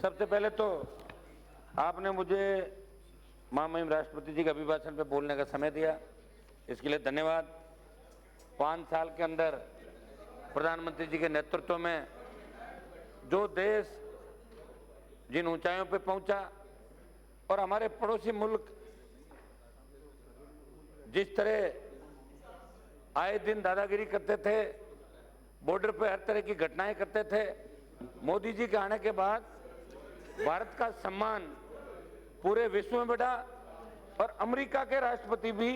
सबसे पहले तो आपने मुझे महामहिम राष्ट्रपति जी के अभिभाषण पे बोलने का समय दिया, इसके लिए धन्यवाद। 5 साल के अंदर प्रधानमंत्री जी के नेतृत्व में जो देश जिन ऊंचाइयों पे पहुंचा और हमारे पड़ोसी मुल्क जिस तरह आए दिन दादागिरी करते थे, बॉर्डर पे हर तरह की घटनाएं करते थे, मोदी जी के आने के बाद भारत का सम्मान पूरे विश्व में बढ़ा और अमेरिका के राष्ट्रपति भी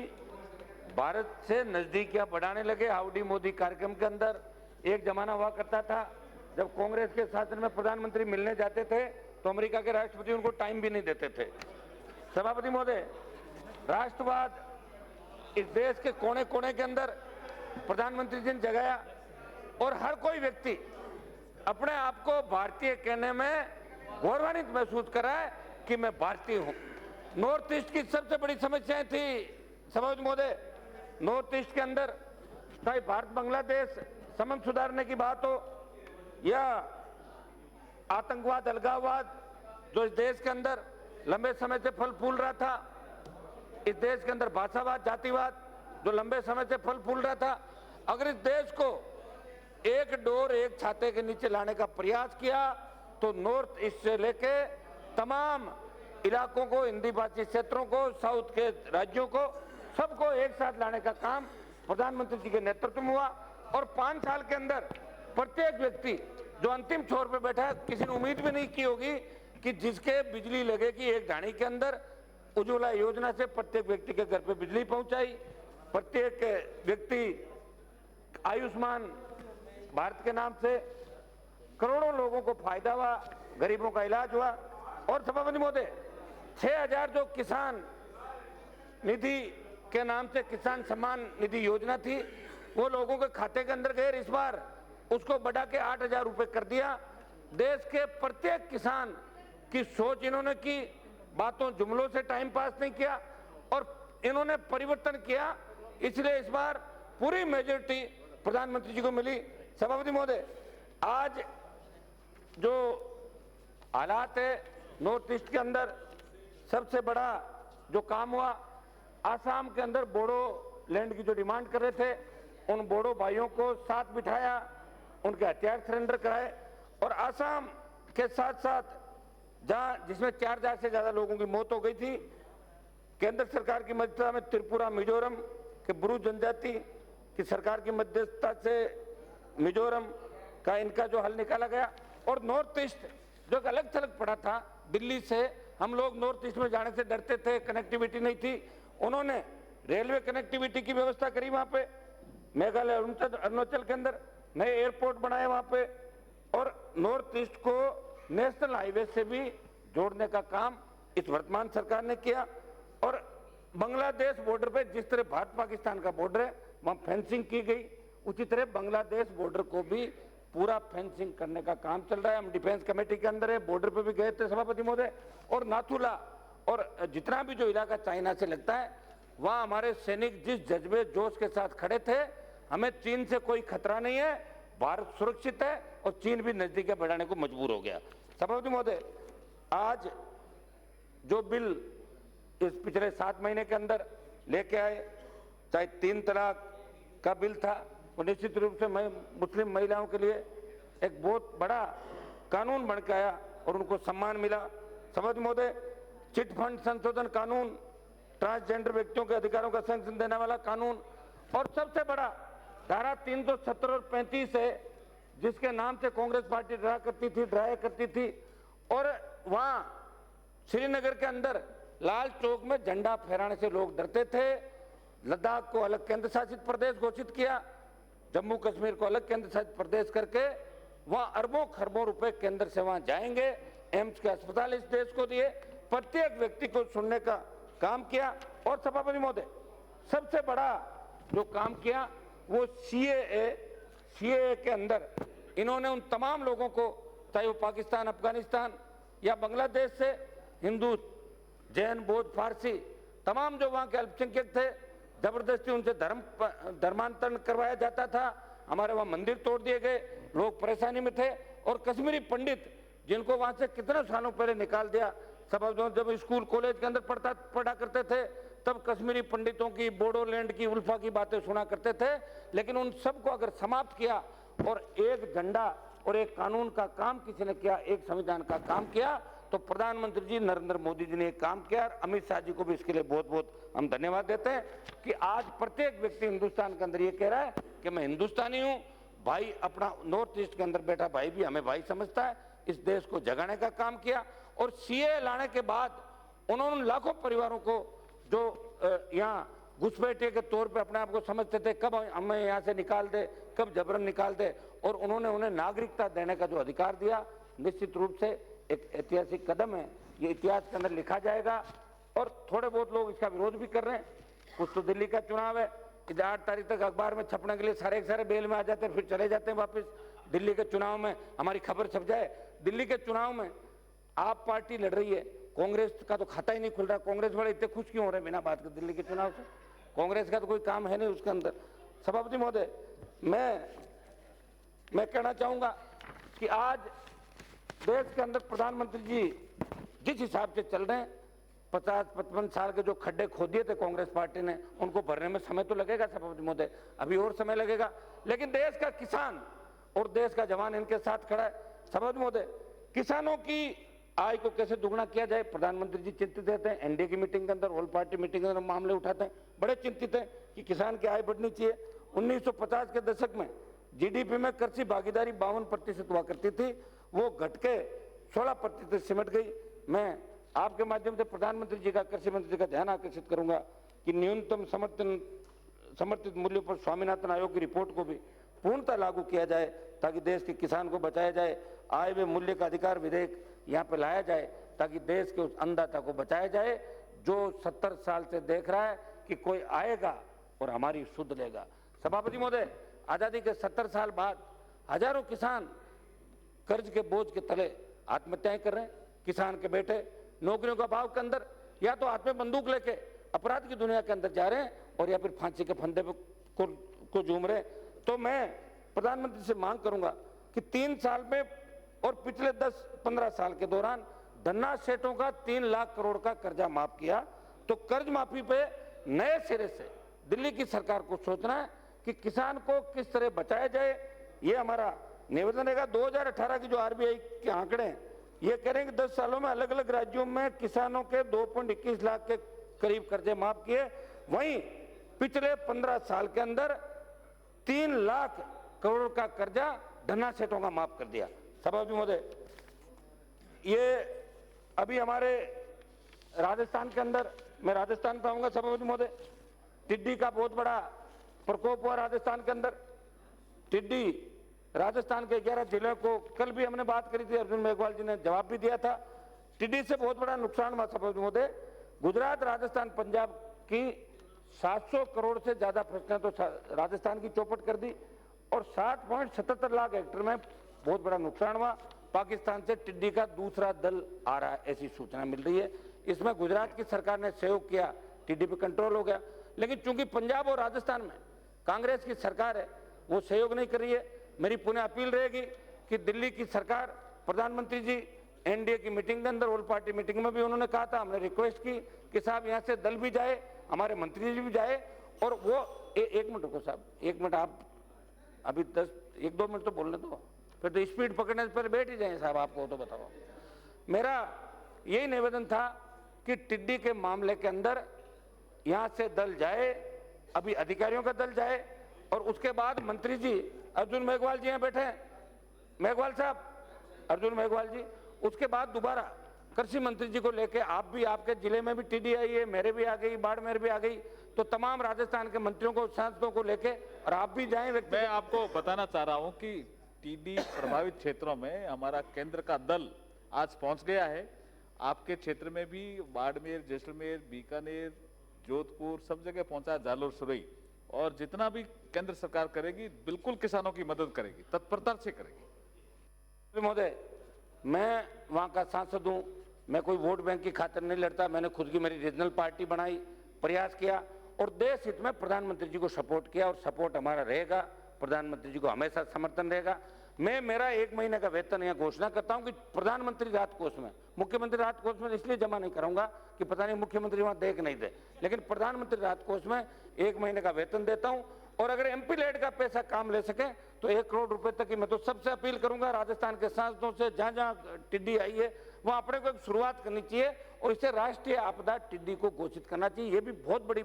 भारत से नजदीकियां बढ़ाने लगे। हाउडी मोदी कार्यक्रम के अंदर एक जमाना हुआ करता था जब कांग्रेस के शासन में प्रधानमंत्री मिलने जाते थे तो अमेरिका के राष्ट्रपति उनको टाइम भी नहीं देते थे। सभापति महोदय, राष्ट्रवाद इस देश के कोने कोने के अंदर प्रधानमंत्री जी ने जगाया और हर कोई व्यक्ति अपने आप को भारतीय कहने में गौरवान्वित महसूस कर रहा है कि मैं भारतीय हूं। नॉर्थ ईस्ट की सबसे बड़ी समस्याएं थी सभापति महोदय, नॉर्थ ईस्ट के अंदर चाहे भारत बांग्लादेश संबंध सुधारने की बात हो या आतंकवाद, अलगाववाद जो इस देश के अंदर लंबे समय से फल फूल रहा था, इस देश के अंदर भाषावाद, जातिवाद जो लंबे समय से फल फूल रहा था, अगर इस देश को एक डोर एक छाते के नीचे लाने का प्रयास किया तो नॉर्थ ईस्ट से लेके तमाम इलाकों को, हिंदी भाषी क्षेत्रों को, साउथ के राज्यों को, सबको एक साथ लाने का काम प्रधानमंत्री जी के नेतृत्व में हुआ। और 5 साल के अंदर प्रत्येक व्यक्ति जो अंतिम छोर पे बैठा है, किसी ने उम्मीद भी नहीं की होगी कि जिसके बिजली लगेगी एक ढाणी के अंदर, उज्ज्वला योजना से प्रत्येक व्यक्ति के घर पे बिजली पहुंचाई, प्रत्येक व्यक्ति आयुष्मान भारत के नाम से करोड़ों लोगों को फायदा हुआ, गरीबों का इलाज हुआ। और सभापति महोदय, 6000 जो किसान निधि के नाम से किसान सम्मान निधि योजना थी वो लोगों के खाते के अंदर गए, इस बार उसको बढ़ा के 8000 रुपए कर दिया। देश के प्रत्येक किसान की सोच इन्होंने की, बातों जुमलों से टाइम पास नहीं किया और इन्होंने परिवर्तन किया, इसलिए इस बार पूरी मेजोरिटी प्रधानमंत्री जी को मिली। सभापति महोदय, आज जो हालात है नॉर्थ ईस्ट के अंदर, सबसे बड़ा जो काम हुआ, आसाम के अंदर बोडो लैंड की जो डिमांड कर रहे थे उन बोडो भाइयों को साथ बिठाया, उनके हथियार सरेंडर कराए और आसाम के साथ साथ जहां जिसमें 4000 से ज्यादा लोगों की मौत हो गई थी, केंद्र सरकार की मध्यस्थता में त्रिपुरा, मिजोरम के ब्रू जनजाति की सरकार की मध्यस्थता से मिजोरम का इनका जो हल निकाला गया। और नॉर्थ ईस्ट जो अलग थलग पड़ा था दिल्ली से, हम लोग नॉर्थ ईस्ट में जाने से डरते थे, कनेक्टिविटी नहीं थी, उन्होंने रेलवे कनेक्टिविटी की व्यवस्था करी वहां पे, मेघालय अरुणाचल के अंदर नए एयरपोर्ट बनाए वहां पे और नॉर्थ ईस्ट को नेशनल हाईवे से भी जोड़ने का काम इस वर्तमान सरकार ने किया। और बांग्लादेश बॉर्डर पे जिस तरह भारत पाकिस्तान का बॉर्डर है वहां फेंसिंग की गई, उसी तरह बांग्लादेश बॉर्डर को भी पूरा फेंसिंग करने का काम चल रहा है। हम डिफेंस कमेटी के अंदर है, बॉर्डर पे भी गए थे सभापति महोदय, और नाथुला और जितना भी जो इलाका चाइना से लगता है वहां हमारे सैनिक जिस जज्बे जोश के साथ खड़े थे, हमें चीन से कोई खतरा नहीं है, भारत सुरक्षित है और चीन भी नजदीक बढ़ाने को मजबूर हो गया। सभापति महोदय, आज जो बिल इस पिछले 7 महीने के अंदर लेके आए, चाहे 3 तलाक का बिल था, वो निश्चित रूप से मुस्लिम महिलाओं के लिए एक बहुत बड़ा कानून बन के आया और उनको सम्मान मिला। सभापति महोदय, चिट फंड संशोधन कानून, ट्रांसजेंडर व्यक्तियों के अधिकारों का संरक्षण देने वाला कानून, और सबसे बड़ा धारा 370 और 35 है जिसके नाम से कांग्रेस पार्टी डराया करती थी और वहां श्रीनगर के अंदर लाल चौक में झंडा फहराने से लोग डरते थे। लद्दाख को अलग केंद्र शासित प्रदेश घोषित किया, जम्मू कश्मीर को अलग केंद्र शासित प्रदेश करके वहां अरबों खरबों रुपए केंद्र से वहां जाएंगे, एम्स के अस्पताल इस देश को दिए, प्रत्येक व्यक्ति को सुनने का काम किया। और सभापति महोदय, सबसे बड़ा जो काम किया वो सीएए के अंदर इन्होंने उन तमाम लोगों को, चाहे वो पाकिस्तान, अफगानिस्तान या बांग्लादेश से, हिंदू, जैन, बौद्ध, फारसी, तमाम जो वहां के अल्पसंख्यक थे, जबरदस्ती उनसे धर्मांतरण करवाया जाता था। हमारे वहां मंदिर तोड़ दिए गए, लोग परेशानी में थे और कश्मीरी पंडित जिनको वहां से कितने सालों पहले निकाल दिया। जब स्कूल कॉलेज के अंदर पढ़ा करते थे तब कश्मीरी पंडितों की, बोडोलैंड की, उल्फा की बातें सुना करते थे, लेकिन उन सबको अगर समाप्त किया और एक झंडा और एक कानून का काम किसी ने किया, एक संविधान का काम किया, तो प्रधानमंत्री जी नरेंद्र मोदी जी ने एक काम किया। और अमित शाह जी को भी इसके लिए बहुत बहुत हम धन्यवाद देते हैं कि आज प्रत्येक व्यक्ति हिंदुस्तान के अंदर ये कह रहा है कि मैं हिंदुस्तानी हूं। भाई अपना नॉर्थ ईस्ट के अंदर बैठा भाई भी हमें भाई समझता है। इस देश को जगाने का काम किया और सीए लाने के बाद उन्होंने लाखों परिवारों को जो यहाँ घुसपैठिए के तौर पे अपने आप को समझते थे, कब हमें यहाँ से निकाल दे, कब जबरन निकाल दे, और उन्होंने उन्हें नागरिकता देने का जो अधिकार दिया, निश्चित रूप से एक ऐतिहासिक कदम है। ये इतिहास के अंदर लिखा जाएगा। और थोड़े बहुत लोग इसका विरोध भी कर रहे हैं। कुछ तो दिल्ली का चुनाव है कि 8 तारीख तक अखबार में छपने के लिए सारे के सारे बेल में आ जाते हैं, फिर चले जाते हैं वापस। दिल्ली के चुनाव में हमारी खबर छप जाए। दिल्ली के चुनाव में आप पार्टी लड़ रही है, कांग्रेस का तो खाता ही नहीं खुल रहा। कांग्रेस वाले इतने खुश क्यों हो रहे हैं बिना बात के दिल्ली के चुनाव से? कांग्रेस का तो कोई काम है नहीं उसके अंदर। सभापति महोदय, मैं कहना चाहूंगा कि आज देश के अंदर प्रधानमंत्री जी जिस हिसाब से चल रहे हैं, 50-55 साल के जो खड्डे खोद दिए थे कांग्रेस पार्टी ने, उनको भरने में समय तो लगेगा सभापति महोदय, अभी और समय लगेगा। लेकिन देश का किसान और देश का जवान इनके साथ खड़ा है। सभापति महोदय, किसानों की आय को कैसे दुगना किया जाए, प्रधानमंत्री जी चिंतित रहते हैं। एनडीए की मीटिंग के अंदर, ऑल पार्टी मीटिंग के अंदर मामले उठाते हैं, बड़े चिंतित हैं कि किसान की आय बढ़नी चाहिए। 1950 के दशक में जीडीपी में कृषि भागीदारी 52% हुआ करती थी, वो घट के 16% सिमट गई। मैं आपके माध्यम से प्रधानमंत्री जी का, कृषि मंत्री जी का ध्यान आकर्षित करूंगा कि न्यूनतम समर्थित मूल्यों पर स्वामीनाथन आयोग की रिपोर्ट को भी पूर्णतः लागू किया जाए ताकि देश के किसान को बचाया जाए। आय व मूल्य का अधिकार विधेयक यहाँ पे लाया जाए ताकि देश के उस अन्नदाता को बचाया जाए जो 70 साल से देख रहा है कि कोई आएगा और हमारी सुध लेगा। सभापति महोदय, आजादी के 70 साल बाद हजारों किसान कर्ज के बोझ के तले आत्महत्याएं कर रहे हैं। किसान के बेटे नौकरियों का अभाव के अंदर या तो हाथ में बंदूक लेके अपराध की दुनिया के अंदर जा रहे हैं और या फिर फांसी के फंदे को झूम रहे हैं। तो मैं प्रधानमंत्री से मांग करूंगा कि 3 साल में और पिछले 10-15 साल के दौरान धन्ना सेठों का 3 लाख करोड़ का कर्जा माफ किया, तो कर्ज माफी पे नए सिरे से दिल्ली की सरकार को सोचना है कि किसान को किस तरह बचाया जाए। ये हमारा निवेदन रहेगा। 2018 की जो आरबीआई के आंकड़े हैं, ये कह रहे हैं कि 10 सालों में अलग अलग राज्यों में किसानों के 2.21 लाख के करीब कर्जे माफ किए। वहीं पिछले 15 साल के अंदर 3 लाख करोड़ का कर्जा धन्ना सेठों का माफ कर दिया। सभापति महोदय, ये अभी हमारे राजस्थान के अंदर, मैं राजस्थान पे आऊंगा सभापति महोदय, टिड्डी का बहुत बड़ा प्रकोप हुआ राजस्थान के अंदर। टिड्डी राजस्थान के 11 जिलों को, कल भी हमने बात करी थी, अर्जुन मेघवाल जी ने जवाब भी दिया था। टिड्डी से बहुत बड़ा नुकसान हुआ सभापति महोदय। गुजरात, राजस्थान, पंजाब की 700 करोड़ से ज्यादा फसलें तो राजस्थान की चौपट कर दी और 7.77 लाख हेक्टेयर में बहुत बड़ा नुकसान हुआ। पाकिस्तान से टिड्डी का दूसरा दल आ रहा है, ऐसी सूचना मिल रही है। इसमें गुजरात की सरकार ने सहयोग किया, टिड्डी पे कंट्रोल हो गया। लेकिन चूंकि पंजाब और राजस्थान में कांग्रेस की सरकार है, वो सहयोग नहीं कर रही है। मेरी पुनः अपील रहेगी कि दिल्ली की सरकार, प्रधानमंत्री जी एनडीए की मीटिंग के अंदर, ऑल पार्टी मीटिंग में भी उन्होंने कहा था, हमने रिक्वेस्ट की कि साहब यहाँ से दल भी जाए, हमारे मंत्री जी भी जाए और वो एक मिनट रुको साहब, 1 मिनट, आप अभी 1-2 मिनट तो बोलने दो, फिर तो स्पीड पकड़ने से पहले बैठ ही जाए साहब, आपको तो बताओ। मेरा यही निवेदन था कि टिड्डी के मामले के अंदर यहाँ से दल जाए, अभी अधिकारियों का दल जाए और उसके बाद मंत्री जी अर्जुन मेघवाल जी यहाँ बैठे हैं, मेघवाल साहब, अर्जुन मेघवाल जी, उसके बाद दोबारा कृषि मंत्री जी को लेके, आप भी, आपके जिले में भी टिड्डी आई है, मेरे भी आ गई, बाड़मेर भी आ गई, तो तमाम राजस्थान के मंत्रियों को, सांसदों को लेके और आप भी जाएं। मैं आपको बताना चाह रहा हूं कि टिड्डी प्रभावित क्षेत्रों में हमारा केंद्र का दल आज पहुंच गया है। आपके क्षेत्र में भी बाड़मेर, जैसलमेर, बीकानेर, जोधपुर, सब जगह पहुंचा, जालोर, सुरई, और जितना भी केंद्र सरकार करेगी बिल्कुल किसानों की मदद करेगी, तत्परता से करेगी। महोदय, मैं वहां का सांसद हूं, मैं कोई वोट बैंक की खातिर नहीं लड़ता, मैंने खुद की मेरी रीजनल पार्टी बनाई, प्रयास किया और देश हित में प्रधानमंत्री जी को सपोर्ट किया और सपोर्ट हमारा रहेगा, प्रधानमंत्री जी को हमेशा समर्थन रहेगा। मैं मेरा 1 महीने का वेतन यहाँ घोषणा करता हूं कि प्रधानमंत्री राहत कोष में, मुख्यमंत्री राहत कोष में इसलिए जमा नहीं कराऊंगा कि पता नहीं मुख्यमंत्री वहां देख नहीं दे, लेकिन प्रधानमंत्री राहत कोष में 1 महीने का वेतन देता हूं। और अगर एमपी लेड का पैसा काम ले सके तो 1 करोड़ रुपए तक की मैं तो सबसे अपील करूंगा राजस्थान के सांसदों से, जहां जहां टिड्डी आई है वहां अपने को एक शुरुआत करनी चाहिए और इसे राष्ट्रीय आपदा टिड्डी को घोषित करना चाहिए। ये भी बहुत बड़ी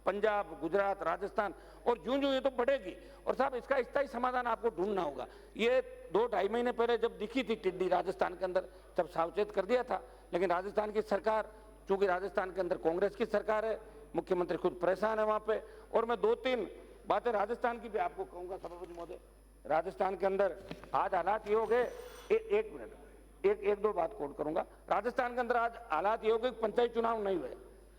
पंजाब, गुजरात, राजस्थान और यूं ये तो बढ़ेगी। और साहब इसका स्थायी समाधान आपको ढूंढना होगा। ये 2-2.5 महीने पहले जब दिखी थी टिड्डी राजस्थान के अंदर, तब सावचेत कर दिया था, लेकिन राजस्थान की सरकार, चूंकि राजस्थान के अंदर कांग्रेस की सरकार है, मुख्यमंत्री खुद परेशान है वहां पे। और मैं 2-3 बातें राजस्थान की भी आपको कहूंगा सभापति महोदय। राजस्थान के अंदर आज हालात ये हो गए, एक मिनट, एक दो बात कोट करूंगा। राजस्थान के अंदर आज हालात ये हो गए, पंचायत चुनाव नहीं हुए,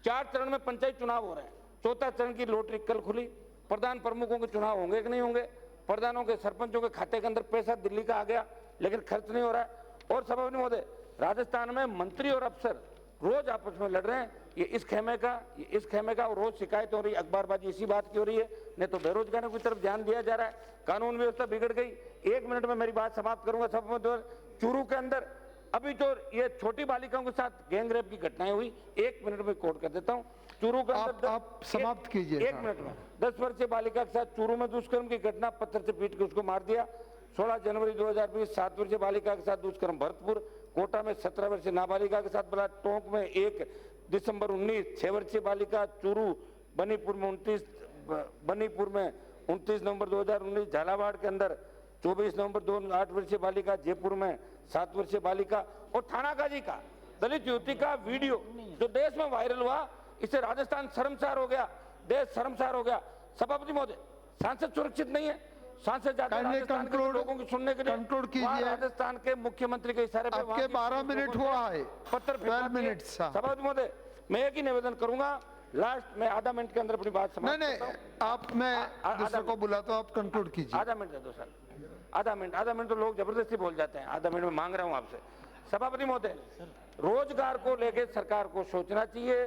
4 चरण में पंचायत चुनाव हो रहे हैं। 4था चरण की लॉटरी कल खुली। प्रधान प्रमुखों के चुनाव होंगे कि नहीं होंगे, प्रधानों के, सरपंचों के खाते के अंदर पैसा दिल्ली का आ गया, लेकिन खर्च नहीं हो रहा है। और सभापति महोदय, राजस्थान में मंत्री और अफसर रोज आपस में लड़ रहे हैं, ये इस खेमे का, ये इस खेमे का, और रोज शिकायत हो रही है, अखबारबाजी इसी बात की हो रही है। नहीं तो बेरोजगारों की तरफ ध्यान दिया जा रहा है, कानून व्यवस्था बिगड़ गई। 1 मिनट में मेरी बात समाप्त करूंगा। सब चूरू के अंदर अभी जो ये छोटी बालिकाओं के साथ गैंग रेप की घटनाएं हुई, 1 मिनट में कोट कर देता हूं। चूरू के अंदर आप समाप्त कीजिए। 1 मिनट में 10 वर्षीय बालिका के साथ चूरू में दुष्कर्म की घटना, पत्थर से पीट के उसको मार दिया। 16 जनवरी 2020 7 वर्षीय बालिका के साथ दुष्कर्म भरतपुर। कोटा में 17 वर्षीय नाबालिका के साथ बलात्कार। टोंक में 1 दिसंबर 19 6 वर्षीय बालिका। चूरू बनीपुर में 29 नवंबर 2019। झालावाड़ के अंदर 24 नवंबर 8 वर्षीय बालिका। जयपुर में 7 वर्षीय बालिका। और थानागाजी का दलित युवती का वीडियो जो देश में वायरल हुआ, इससे राजस्थान शर्मसार हो गया, देश शर्मसार हो गया। सभापति महोदय, सांसद सुरक्षित नहीं है, सांसद जाते हैं राजस्थान के लोगों की सुनने के लिए, कंक्लूड कीजिए। राजस्थान के मुख्यमंत्री के इशारे पे आपके 12 मिनट हुआ है, पत्थर 12 मिनट। सभापति महोदय, मैं एक ही निवेदन करूंगा, लास्ट में आधा मिनट के अंदर अपनी बात समाप्त नहीं करता हूं। आप, मैं दूसरे को बुलाता हूं, आप कंक्लूड कीजिए। आधा मिनट दे दो सर, आधा मिनट तो लोग जबरदस्ती बोल जाते हैं। आधा मिनट में मांग रहा हूं आपसे। सभापति महोदय, रोजगार को लेकर सरकार को सोचना चाहिए।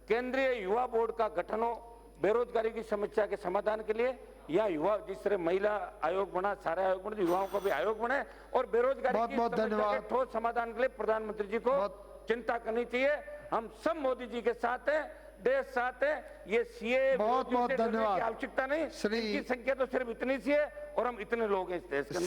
केंद्रीय युवा बोर्ड का गठन हो बेरोजगारी की समस्या के समाधान के लिए, या युवा, जिस तरह महिला आयोग बना, सारे आयोग बने, युवाओं का भी आयोग बने, और बेरोजगारी की बहुत समस्या धन्यवाद। के ठोस समाधान के लिए प्रधानमंत्री जी को चिंता करनी चाहिए। हम सब मोदी जी के साथ हैं, देश साथ है। ये सीए बहुत धन्यवाद। की आवश्यकता नहीं, इनकी संख्या तो सिर्फ इतनी सी है और हम इतने लोग हैं इस देश के अंदर।